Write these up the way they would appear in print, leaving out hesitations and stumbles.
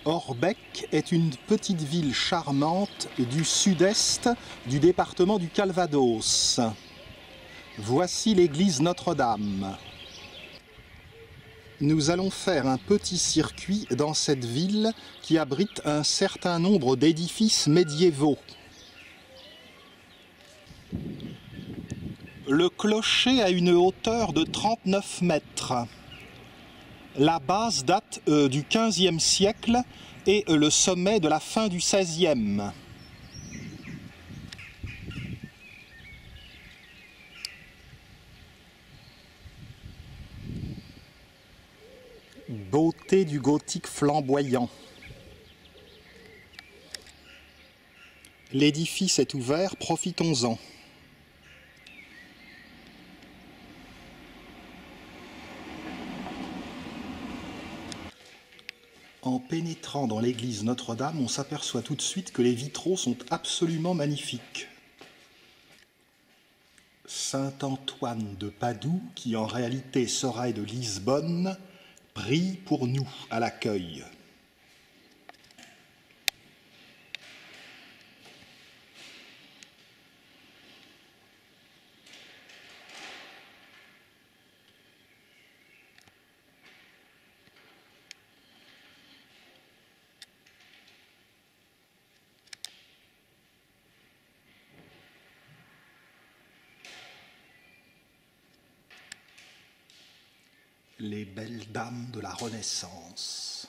Orbec est une petite ville charmante du sud-est du département du Calvados. Voici l'église Notre-Dame. Nous allons faire un petit circuit dans cette ville qui abrite un certain nombre d'édifices médiévaux. Le clocher a une hauteur de 39 mètres. La base date du XVe siècle et le sommet de la fin du XVIe. Beauté du gothique flamboyant. L'édifice est ouvert, profitons-en. En pénétrant dans l'église Notre-Dame, on s'aperçoit tout de suite que les vitraux sont absolument magnifiques. Saint Antoine de Padoue, qui en réalité serait de Lisbonne, prie pour nous à l'accueil. Les belles dames de la Renaissance.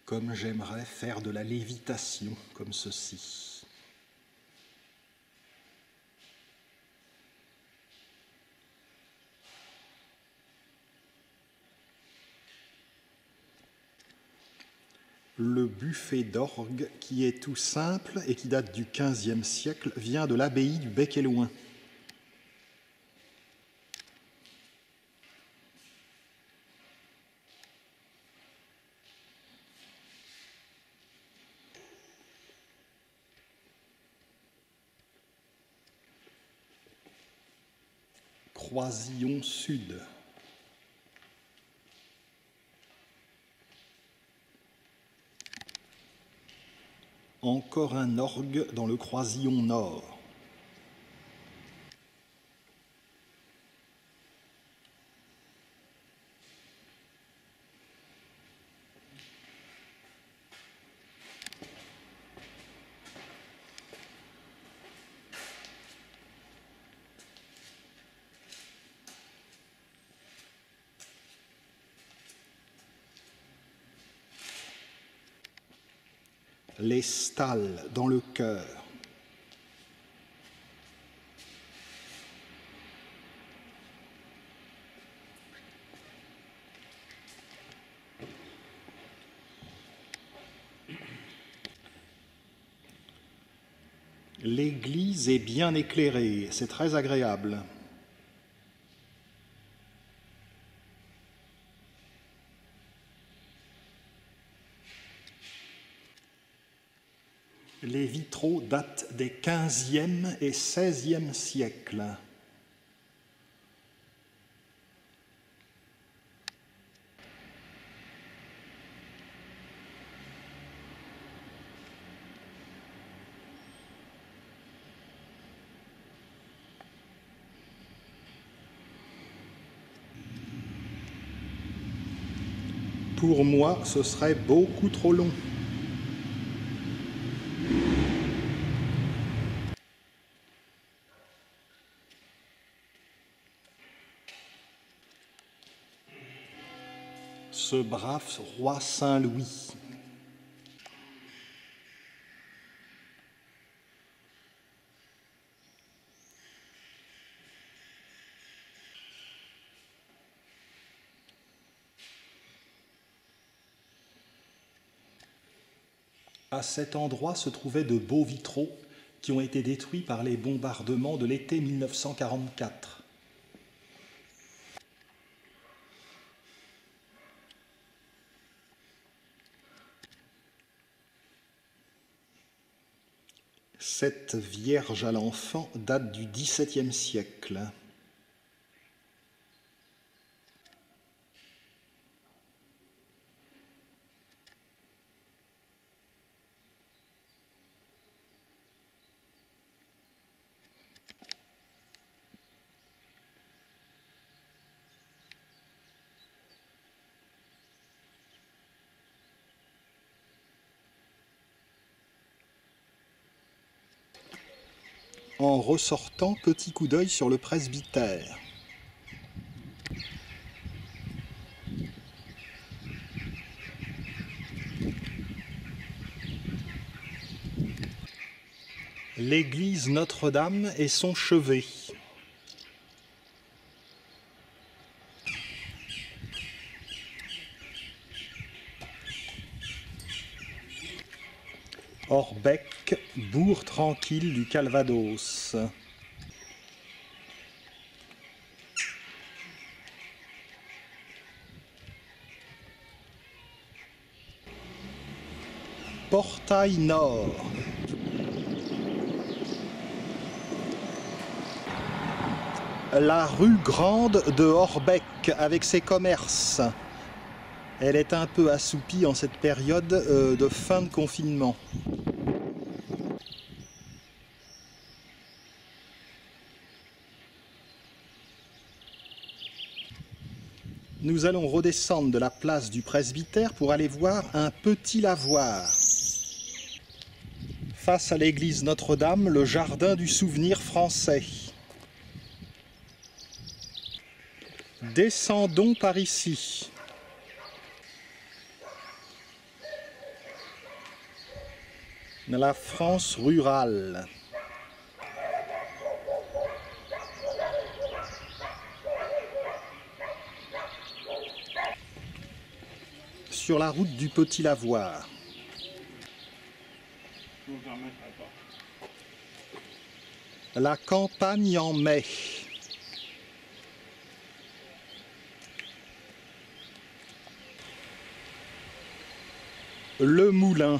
Comme j'aimerais faire de la lévitation comme ceci. Le buffet d'orgue, qui est tout simple et qui date du XVe siècle, vient de l'abbaye du Bec-et-Loing. Croisillon sud. Encore un orgue dans le croisillon nord. Les stalles dans le chœur. L'église est bien éclairée, c'est très agréable. Les vitraux datent des XVe et XVIe siècles. Pour moi, ce serait beaucoup trop long. Ce brave roi Saint-Louis. À cet endroit se trouvaient de beaux vitraux qui ont été détruits par les bombardements de l'été 1944. Cette Vierge à l'enfant date du XVIIe siècle. En ressortant, petit coup d'œil sur le presbytère. L'église Notre-Dame et son chevet. Orbec, bourg tranquille du Calvados. Portail Nord. La rue Grande de Orbec avec ses commerces. Elle est un peu assoupie en cette période de fin de confinement. Nous allons redescendre de la place du presbytère pour aller voir un petit lavoir. Face à l'église Notre-Dame, le jardin du souvenir français. Descendons par ici. La France rurale. Sur la route du Petit Lavoir. La campagne en mai. Le moulin.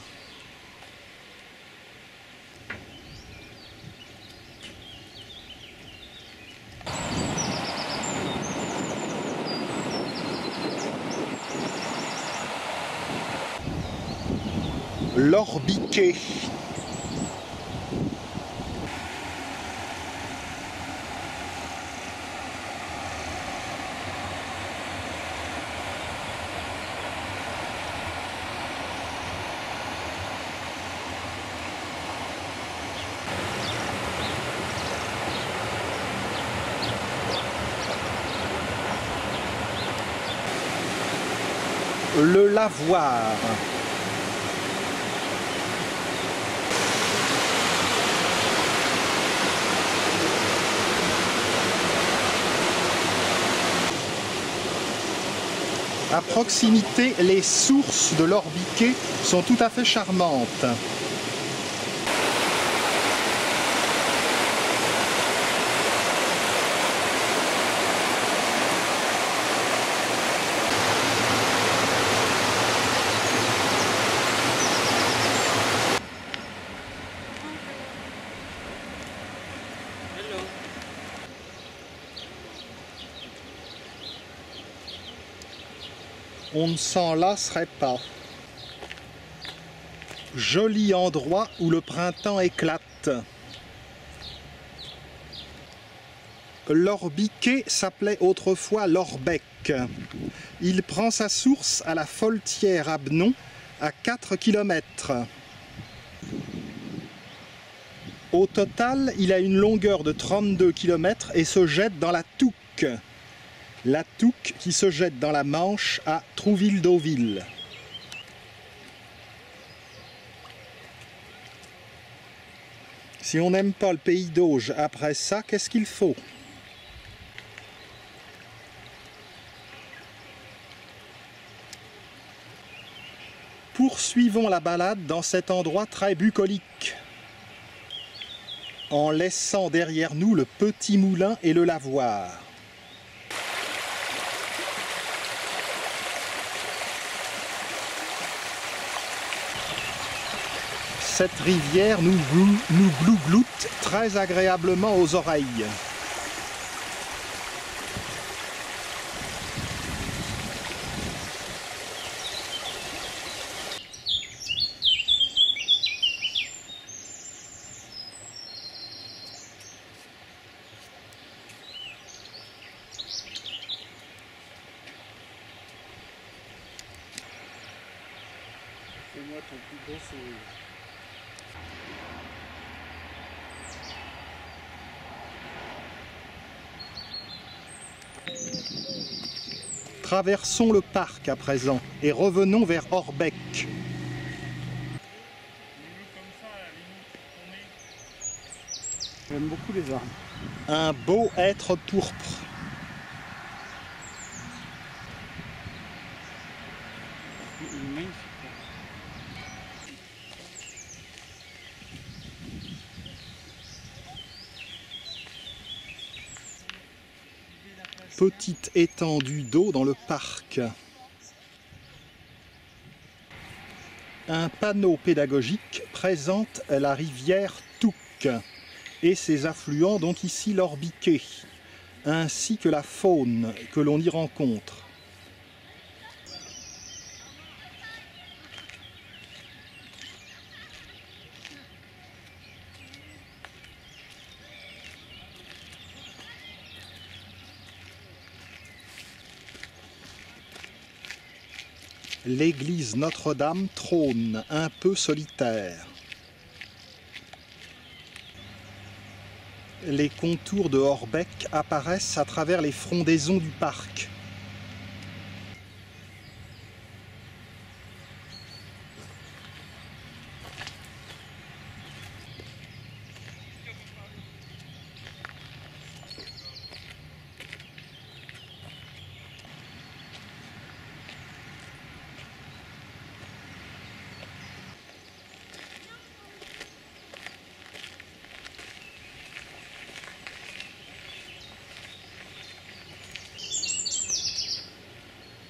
L'Orbiquet. Le lavoir. À proximité, les sources de l'Orbiquet sont tout à fait charmantes. On ne s'en lasserait pas. Joli endroit où le printemps éclate. L'Orbiquet s'appelait autrefois l'Orbec. Il prend sa source à la Foltière-Abnon, à 4 km. Au total, il a une longueur de 32 km et se jette dans la Touques. La Touques qui se jette dans la Manche à Trouville-Deauville. Si on n'aime pas le pays d'Auge après ça, qu'est-ce qu'il faut? Poursuivons la balade dans cet endroit très bucolique, en laissant derrière nous le petit moulin et le lavoir. Cette rivière nous glougloute très agréablement aux oreilles. Fais-moi ton plus beau sourire. Traversons le parc à présent et revenons vers Orbec. J'aime beaucoup les arbres. Un beau hêtre pourpre. Il est magnifique. Petite étendue d'eau dans le parc. Un panneau pédagogique présente la rivière Touques et ses affluents, donc ici l'Orbiquet, ainsi que la faune que l'on y rencontre. L'église Notre-Dame trône, un peu solitaire. Les contours de Orbec apparaissent à travers les frondaisons du parc.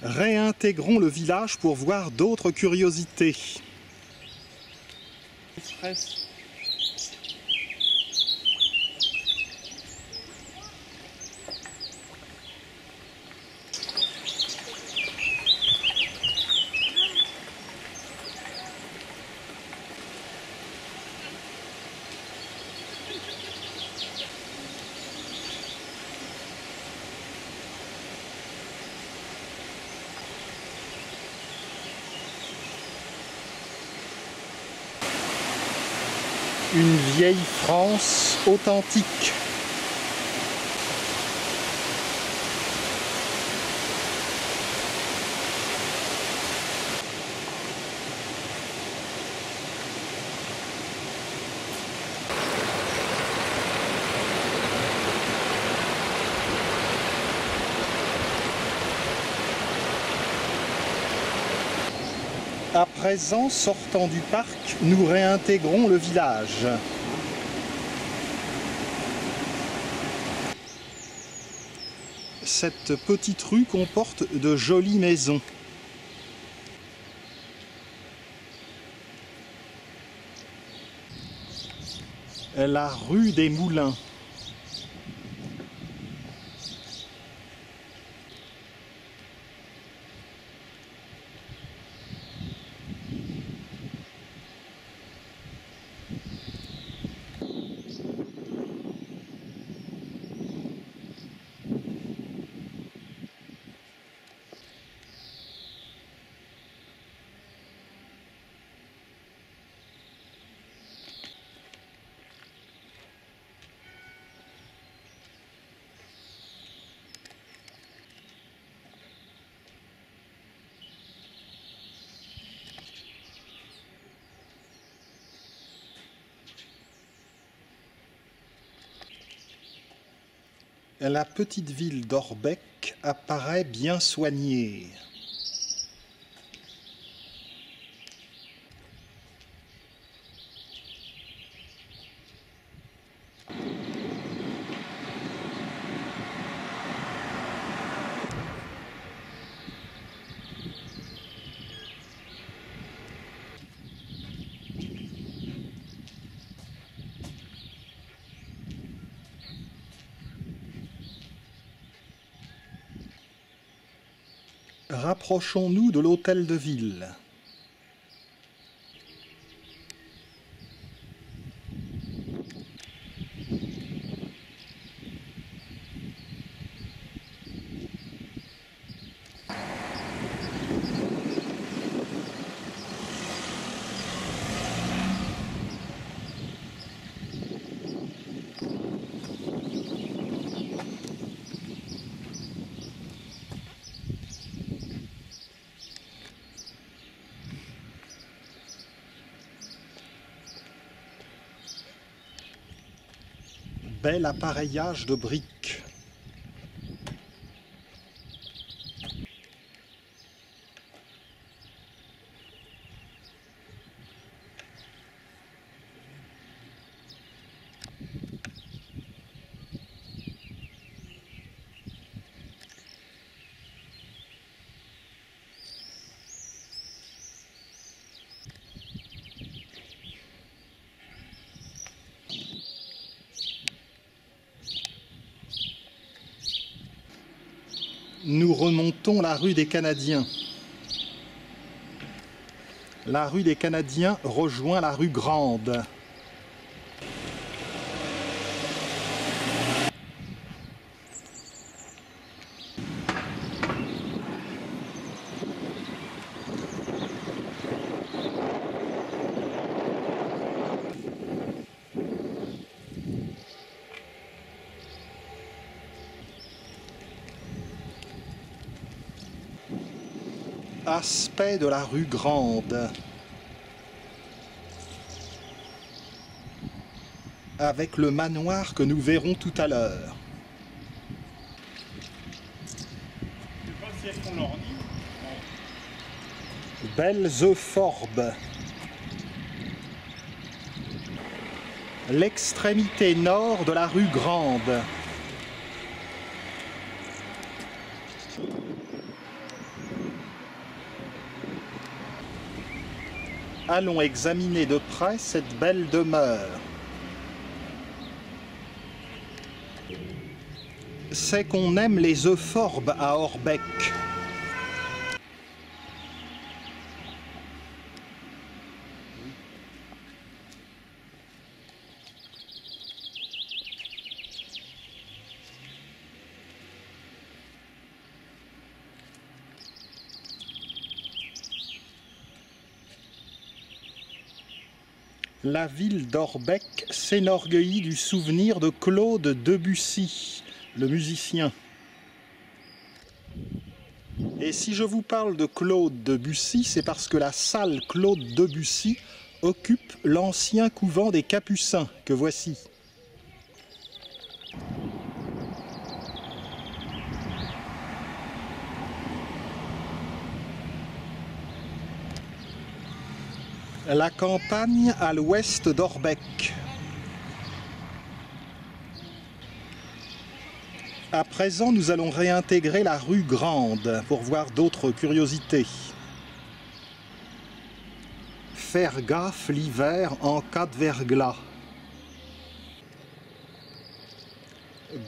Réintégrons le village pour voir d'autres curiosités. Express. Une vieille France authentique. À présent, sortant du parc, nous réintégrons le village. Cette petite rue comporte de jolies maisons. La rue des Moulins. La petite ville d'Orbec apparaît bien soignée. Rapprochons-nous de l'hôtel de ville. Bel appareillage de briques. Nous remontons la rue des Canadiens. La rue des Canadiens rejoint la rue Grande. Aspect de la rue Grande. Avec le manoir que nous verrons tout à l'heure. Je sais pas si elles font leur nid. Belles euphorbes. L'extrémité nord de la rue Grande. Allons examiner de près cette belle demeure. C'est qu'on aime les euphorbes à Orbec. La ville d'Orbec s'enorgueillit du souvenir de Claude Debussy, le musicien. Et si je vous parle de Claude Debussy, c'est parce que la salle Claude Debussy occupe l'ancien couvent des Capucins que voici. La campagne à l'ouest d'Orbec. À présent, nous allons réintégrer la rue Grande pour voir d'autres curiosités. Faire gaffe l'hiver en cas de verglas.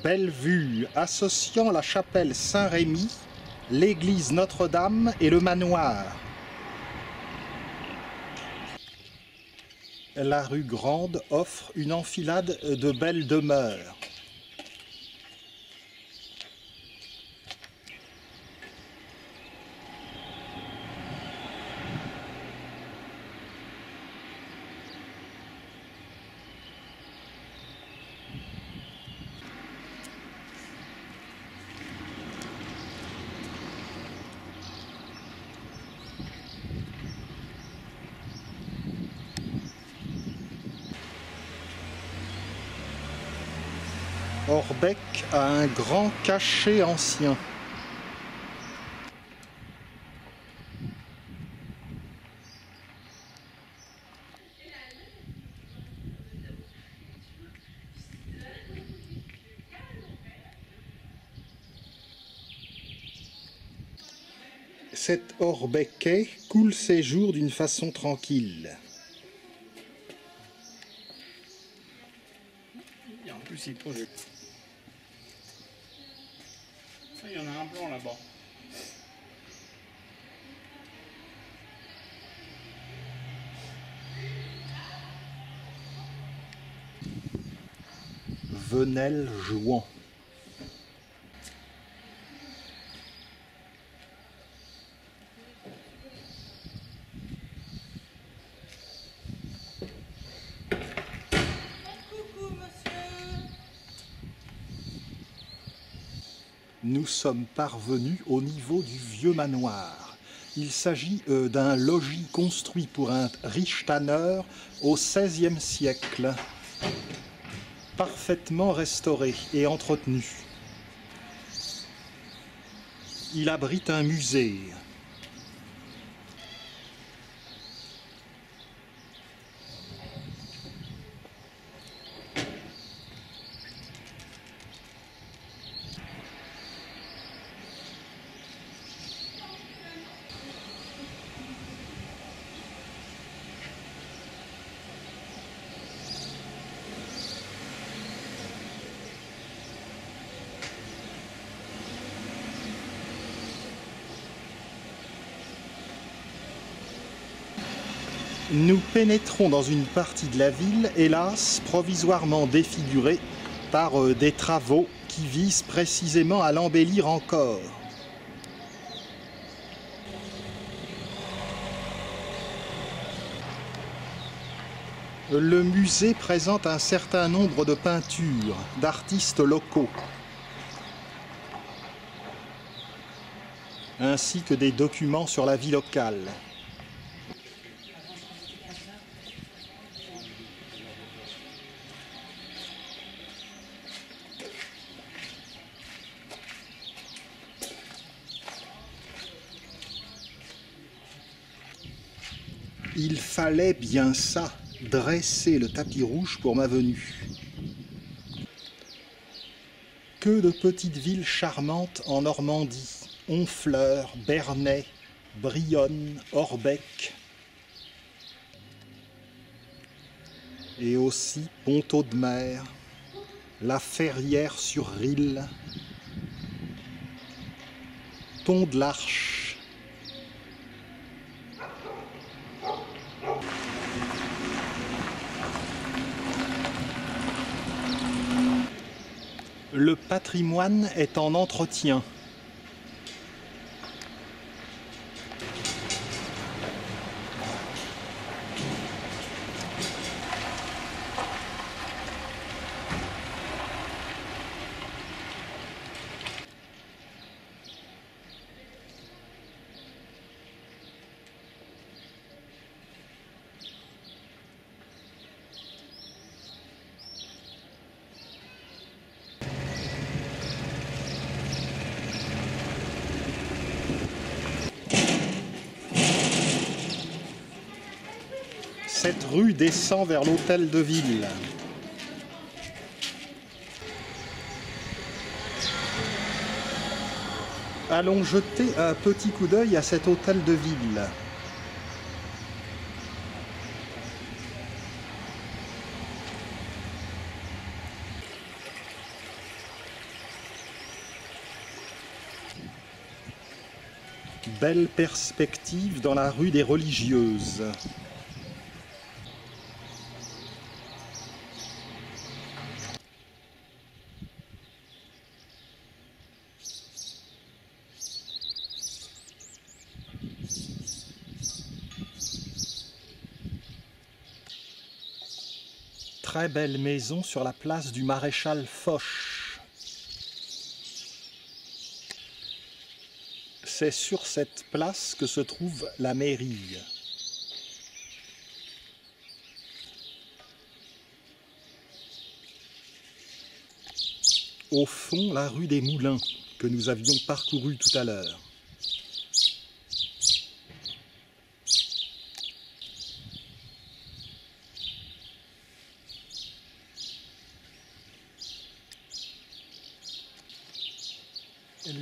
Belle vue associant la chapelle Saint-Rémy, l'église Notre-Dame et le manoir. La rue Grande offre une enfilade de belles demeures. Orbec a un grand cachet ancien. Cet Orbecais coule ses jours d'une façon tranquille. Et en plus, il pose. Il y en a un blanc là-bas. Venelle jouant. Nous sommes parvenus au niveau du vieux manoir. Il s'agit d'un logis construit pour un riche tanneur au XVIe siècle, parfaitement restauré et entretenu. Il abrite un musée. Nous pénétrons dans une partie de la ville, hélas, provisoirement défigurée par des travaux qui visent précisément à l'embellir encore. Le musée présente un certain nombre de peintures d'artistes locaux, ainsi que des documents sur la vie locale. Il fallait bien ça, dresser le tapis rouge pour ma venue. Que de petites villes charmantes en Normandie, Honfleur, Bernay, Brionne, Orbec. Et aussi Pont-Audemer, La Ferrière-sur-Risle, Pont-de-l'Arche. Le patrimoine est en entretien. Cette rue descend vers l'hôtel de ville. Allons jeter un petit coup d'œil à cet hôtel de ville. Belle perspective dans la rue des Religieuses. Très belle maison sur la place du Maréchal Foch. C'est sur cette place que se trouve la mairie. Au fond, la rue des Moulins, que nous avions parcourue tout à l'heure.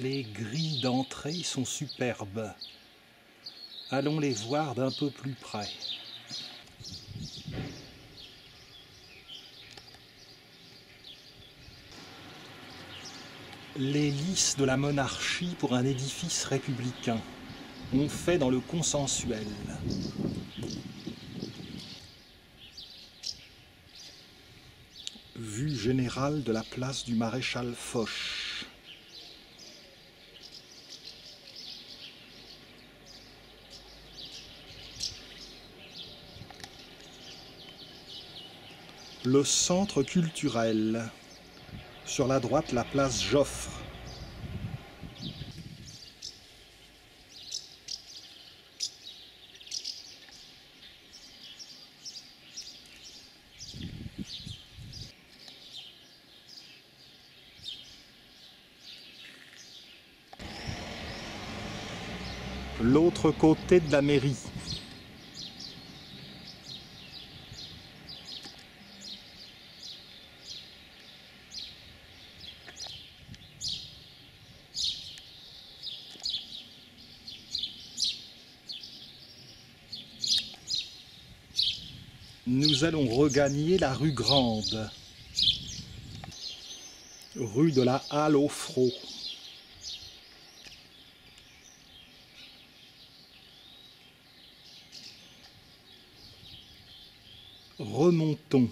Les grilles d'entrée sont superbes. Allons les voir d'un peu plus près. Les lices de la monarchie pour un édifice républicain. On fait dans le consensuel. Vue général de la place du Maréchal Foch. Le centre culturel. Sur la droite, la place Joffre. L'autre côté de la mairie. Nous allons regagner la rue Grande, rue de la Halle aux Fraux. Remontons.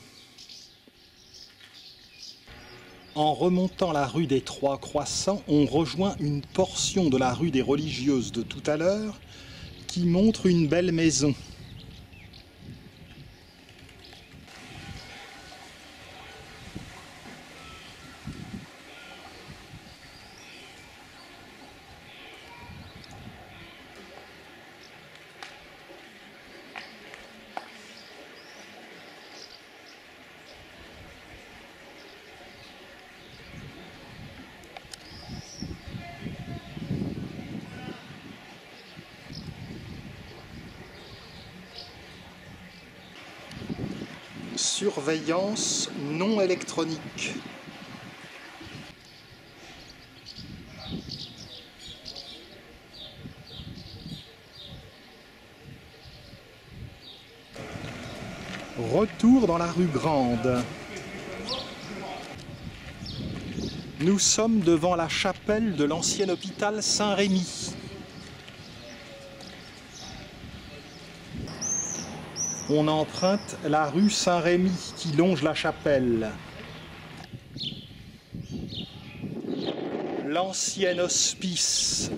En remontant la rue des Trois Croissants, on rejoint une portion de la rue des Religieuses de tout à l'heure qui montre une belle maison. Surveillance non électronique. Retour dans la rue Grande. Nous sommes devant la chapelle de l'ancien hôpital Saint-Rémy. On emprunte la rue Saint-Rémy qui longe la chapelle. L'ancien hospice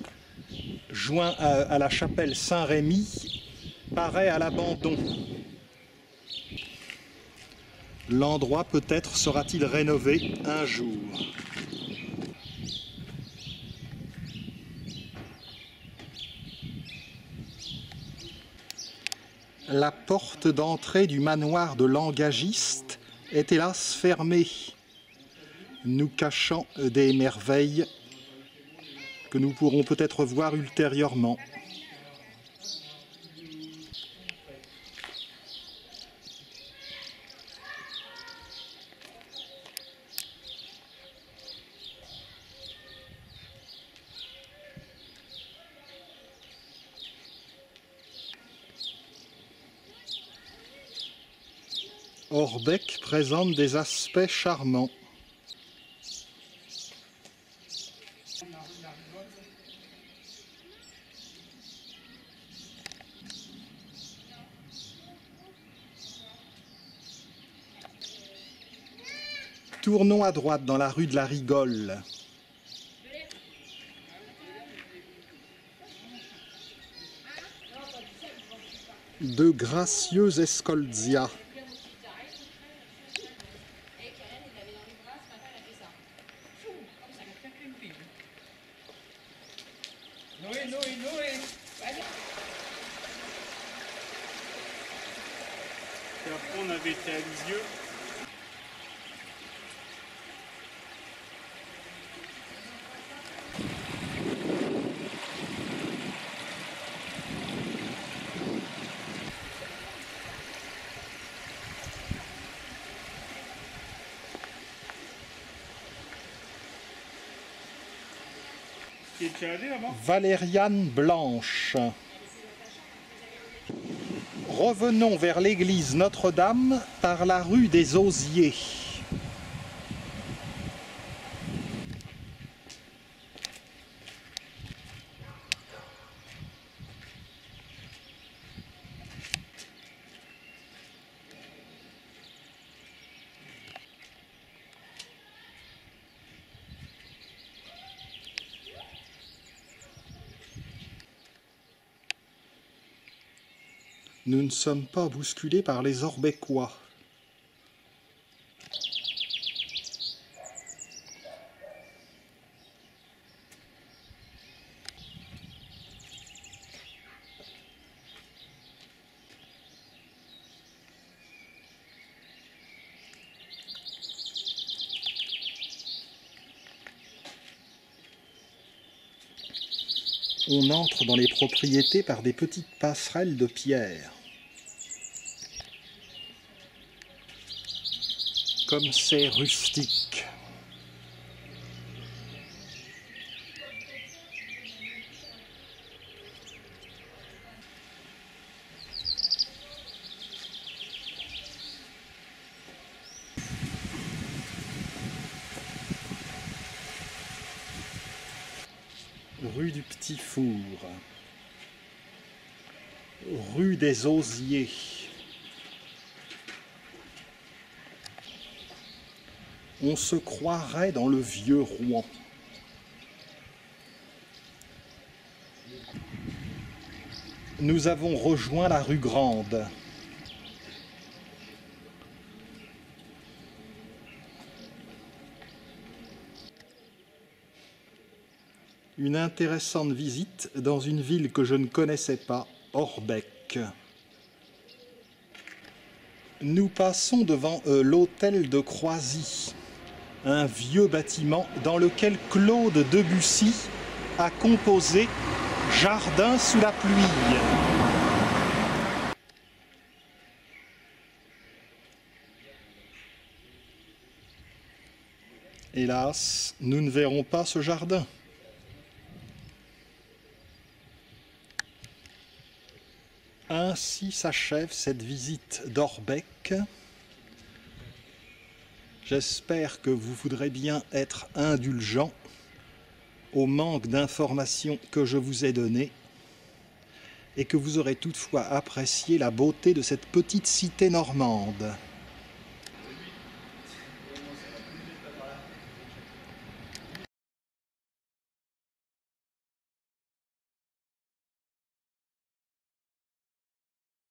joint à la chapelle Saint-Rémy paraît à l'abandon. L'endroit peut-être sera-t-il rénové un jour. La porte d'entrée du manoir de l'engagiste est hélas fermée, nous cachant des merveilles que nous pourrons peut-être voir ultérieurement. Orbec présente des aspects charmants. Tournons à droite dans la rue de la Rigole. De gracieux escoldia. Et après, on avait été à Lisieux. Tu es déjà allé là-bas? Valériane Blanche. Revenons vers l'église Notre-Dame par la rue des Osiers. Nous ne sommes pas bousculés par les Orbecquois. On entre dans les propriétés par des petites passerelles de pierre. Comme c'est rustique. Rue du Petit Four, rue des Osiers, on se croirait dans le vieux Rouen. Nous avons rejoint la rue Grande. Une intéressante visite dans une ville que je ne connaissais pas, Orbec. Nous passons devant l'hôtel de Croisy, un vieux bâtiment dans lequel Claude Debussy a composé « Jardin sous la pluie ». Hélas, nous ne verrons pas ce jardin. Ainsi s'achève cette visite d'Orbec. J'espère que vous voudrez bien être indulgents au manque d'informations que je vous ai données et que vous aurez toutefois apprécié la beauté de cette petite cité normande.